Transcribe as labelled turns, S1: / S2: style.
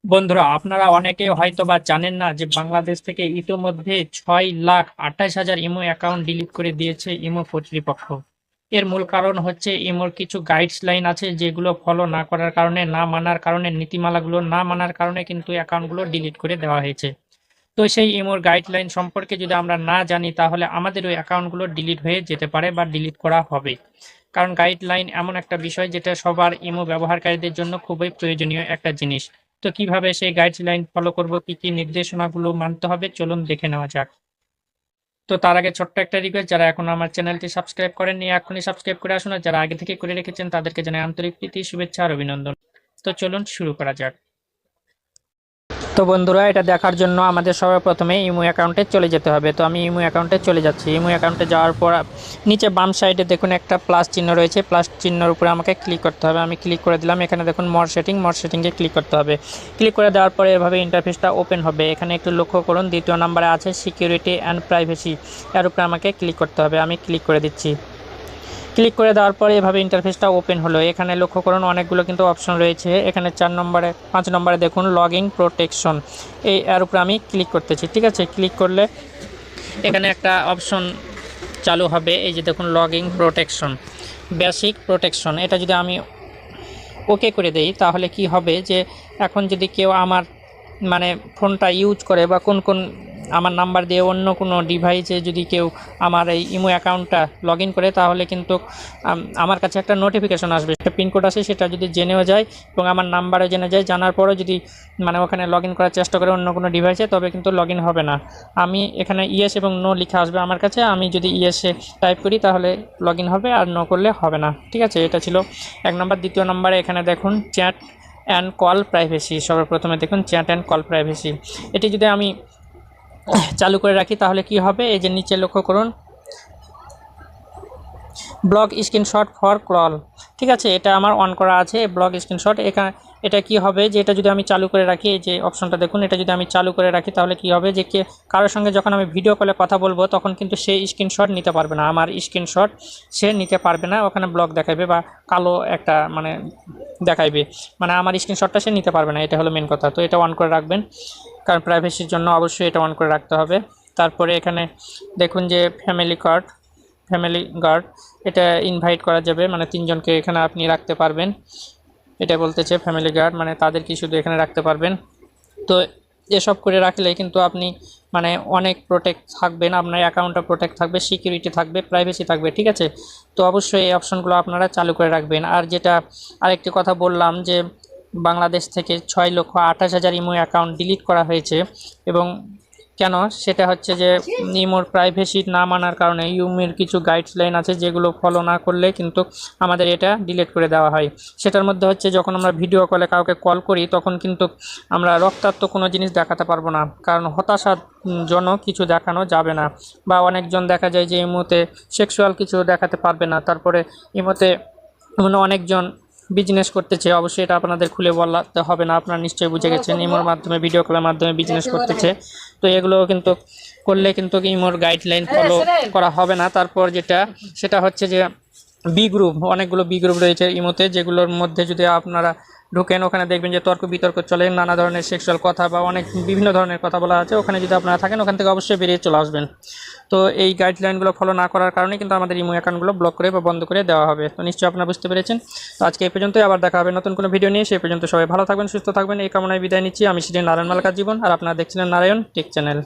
S1: বন্ধুরা, আপনারা অনেকে হয়তোবা জানেন না যে বাংলাদেশ থেকে ইতোমধ্যে 6,28,000 ইমো অ্যাকাউন্ট ডিলিট করে দিয়েছে ইমো কর্তৃপক্ষ। এর মূল কারণ হচ্ছে ইমোর কিছু গাইডলাইন আছে যেগুলো ফলো না করার কারণে, না মানার কারণে, নীতিমালাগুলো না মানার কারণে কিন্তু অ্যাকাউন্টগুলো ডিলিট করে দেওয়া হয়েছে। তো সেই ইমোর গাইডলাইন সম্পর্কে যদি আমরা না জানি তাহলে আমাদের ওই অ্যাকাউন্টগুলো ডিলিট হয়ে যেতে পারে বা ডিলিট করা হবে। কারণ গাইডলাইন এমন একটা বিষয় যেটা সবার ইমো ব্যবহারকারীদের জন্য খুবই প্রয়োজনীয় একটা জিনিস। তো কিভাবে সেই গাইডলাইন ফলো করব, কি কি নির্দেশনাগুলো মানতে হবে, চলুন দেখে নেওয়া যাক। তো তার আগে ছোট্ট একটা রিকোয়েস্ট, যারা এখনো আমার চ্যানেলটি সাবস্ক্রাইব করেননি এখনই সাবস্ক্রাইব করে আসুন, আর যারা আগে থেকে করে রেখেছেন তাদেরকে জানাই আন্তরিক প্রীতি, শুভেচ্ছা আর অভিনন্দন। তো চলুন শুরু করা যাক। তো বন্ধুরা, এটা দেখার জন্য আমাদের সবার প্রথমে ইমো অ্যাকাউন্টে চলে যেতে হবে। তো আমি ইমো অ্যাকাউন্টে চলে যাচ্ছি। ইমো অ্যাকাউন্টে যাওয়ার পর নিচে বাম সাইডে দেখুন একটা প্লাস চিহ্ন রয়েছে, প্লাস চিহ্নের উপরে আমাকে ক্লিক করতে হবে। আমি ক্লিক করে দিলাম। এখানে দেখুন মোর সেটিংয়ে ক্লিক করতে হবে। ক্লিক করে দেওয়ার পরে এভাবে ইন্টারফেসটা ওপেন হবে। এখানে একটু লক্ষ্য করুন, দ্বিতীয় নাম্বারে আছে সিকিউরিটি অ্যান্ড প্রাইভেসি, এর উপরে আমাকে ক্লিক করতে হবে। আমি ক্লিক করে দিচ্ছি। ক্লিক করে দেওয়ার পরে এভাবে ইন্টারফেসটা ওপেন হলো। এখানে লক্ষ্য করুন অনেকগুলো কিন্তু অপশন রয়েছে। এখানে 5 নম্বরে দেখুন লগইন প্রোটেকশন, এর উপরে আমি ক্লিক করতেছি। ঠিক আছে, ক্লিক করলে এখানে একটা অপশন চালু হবে, এই যে দেখুন লগইন প্রোটেকশন, বেসিক প্রোটেকশন। এটা যদি আমি ওকে করে দেই তাহলে কি হবে যে এখন যদি কেউ আমার মানে ফোনটা ইউজ করে বা কোন কোন আমার নাম্বার দিয়ে অন্য কোনো ডিভাইসে যদি কেউ আমার এই ইমো অ্যাকাউন্টটা লগ ইন করে তাহলে কিন্তু আমার কাছে একটা নোটিফিকেশন আসবে, একটা পিনকোড আসে, সেটা যদি জেনেও যায় এবং আমার নাম্বারও জেনে যায়, জানার পরেও যদি মানে ওখানে লগ ইন করার চেষ্টা করে অন্য কোনো ডিভাইসে, তবে কিন্তু লগ ইন হবে না। আমি এখানে ইয়েস এবং নো লেখা আসবে আমার কাছে, আমি যদি ইয়েসে টাইপ করি তাহলে লগ ইন হবে, আর নো করলে হবে না। ঠিক আছে, এটা ছিল 1 নম্বর। দ্বিতীয় নম্বরে এখানে দেখুন চ্যাট অ্যান্ড কল প্রাইভেসি। সর্বপ্রথমে দেখুন চ্যাট অ্যান্ড কল প্রাইভেসি, এটি যদি আমি চালু করে রাখি তাহলে কি হবে, এই যে নিচে লক্ষ্য করুন ব্লক স্ক্রিনশট ফর কল। ঠিক আছে, এটা আমার অন করা আছে ব্লক স্ক্রিনশট। এটা কি হবে যে এটা যদি আমি চালু করে রাখি, এই যে অপশনটা দেখুন, এটা যদি আমি চালু করে রাখি তাহলে কি হবে যে কারোর সঙ্গে যখন আমি ভিডিও কলে কথা বলবো তখন কিন্তু সেই স্ক্রিনশট নিতে পারবে না, আমার স্ক্রিনশট সে নিতে পারবে না, ওখানে ব্লক দেখাবে বা কালো একটা মানে দেখাইবে, মানে আমার স্ক্রিনশটটা সে নিতে পারবে না। এটা হলো মেন কথা। তো এটা অন করে রাখবেন, কারণ প্রাইভেসির জন্য অবশ্যই এটা অন করে রাখতে হবে। তারপরে এখানে দেখুন যে ফ্যামিলি গার্ড, এটা ইনভাইট করা যাবে, মানে 3 জনকে এখানে আপনি রাখতে পারবেন। এটা বলতেছে ফ্যামিলি গার্ড, মানে তাদেরকে শুধু এখানে রাখতে পারবেন। তো এসব করে রাখলে কিন্তু আপনি মানে অনেক প্রোটেক্ট থাকবেন, আপনার অ্যাকাউন্টটা প্রোটেক্ট থাকবে, সিকিউরিটি থাকবে, প্রাইভেসি থাকবে। ঠিক আছে, তো অবশ্যই এই অপশনগুলো আপনারা চালু করে রাখবেন। আর যেটা আরেকটি কথা বললাম যে বাংলাদেশ থেকে 6,28,000 ইমো অ্যাকাউন্ট ডিলিট করা হয়েছে, এবং কেন সেটা হচ্ছে যে ইমোর প্রাইভেসি না মানার কারণে ইউমির কিছু গাইডলাইন আছে যেগুলো ফলো না করলে কিন্তু আমাদের এটা ডিলিট করে দেওয়া হয়। সেটার মধ্যে হচ্ছে যখন আমরা ভিডিও কলে কাউকে কল করি তখন কিন্তু আমরা রক্তাক্ত কোনো জিনিস দেখাতে পারবো না, কারণ হতাশাজনক কিছু দেখানো যাবে না। বা অনেকজন দেখা যায় যে ইমোতে সেক্সুয়াল কিছু দেখাতে পারবে না। তারপরে ইমোতে অনেকজন বিজনেস করতেছে, অবশ্যই এটা আপনাদের খুলে বলতে হবে না, আপনারা নিশ্চয়ই বুঝে গেছেন ইমোর মাধ্যমে, ভিডিও কলের মাধ্যমে বিজনেস করতেছে। তো এগুলো কিন্তু করলে কিন্তু ইমোর গাইডলাইন ফলো করা হবে না। তারপর সেটা হচ্ছে যে অনেকগুলো বি গ্রুপ রয়েছে ইমোতে, যেগুলোর মধ্যে যদি আপনারা ঢোকেন ওখানে দেখবেন যে তর্ক বিতর্ক চলে, নানা ধরনের সেক্সুয়াল কথা বা অনেক বিভিন্ন ধরনের কথা বলা আছে। ওখানে যদি আপনারা থাকেন ওখান থেকে অবশ্যই বেরিয়ে চলে আসবেন। তো এই গাইডলাইনগুলো ফলো না করার কারণে কিন্তু আমাদের ইমো অ্যাকাউন্টগুলো ব্লক করে বা বন্ধ করে দেওয়া হবে। তো নিশ্চয়ই আপনারা বুঝতে পেরেছেন। তো আজকে এই পর্যন্তই, আবার দেখা হবে নতুন কোনো ভিডিও নিয়ে। সেই পর্যন্ত সবাই ভালো থাকবেন, সুস্থ থাকবেন, এই কামনায় বিদায় নিচ্ছি। আমি শ্রী নারায়ণ মালকার জীবন, আর আপনারা দেখছিলেন নারায়ণ টেক চ্যানেল।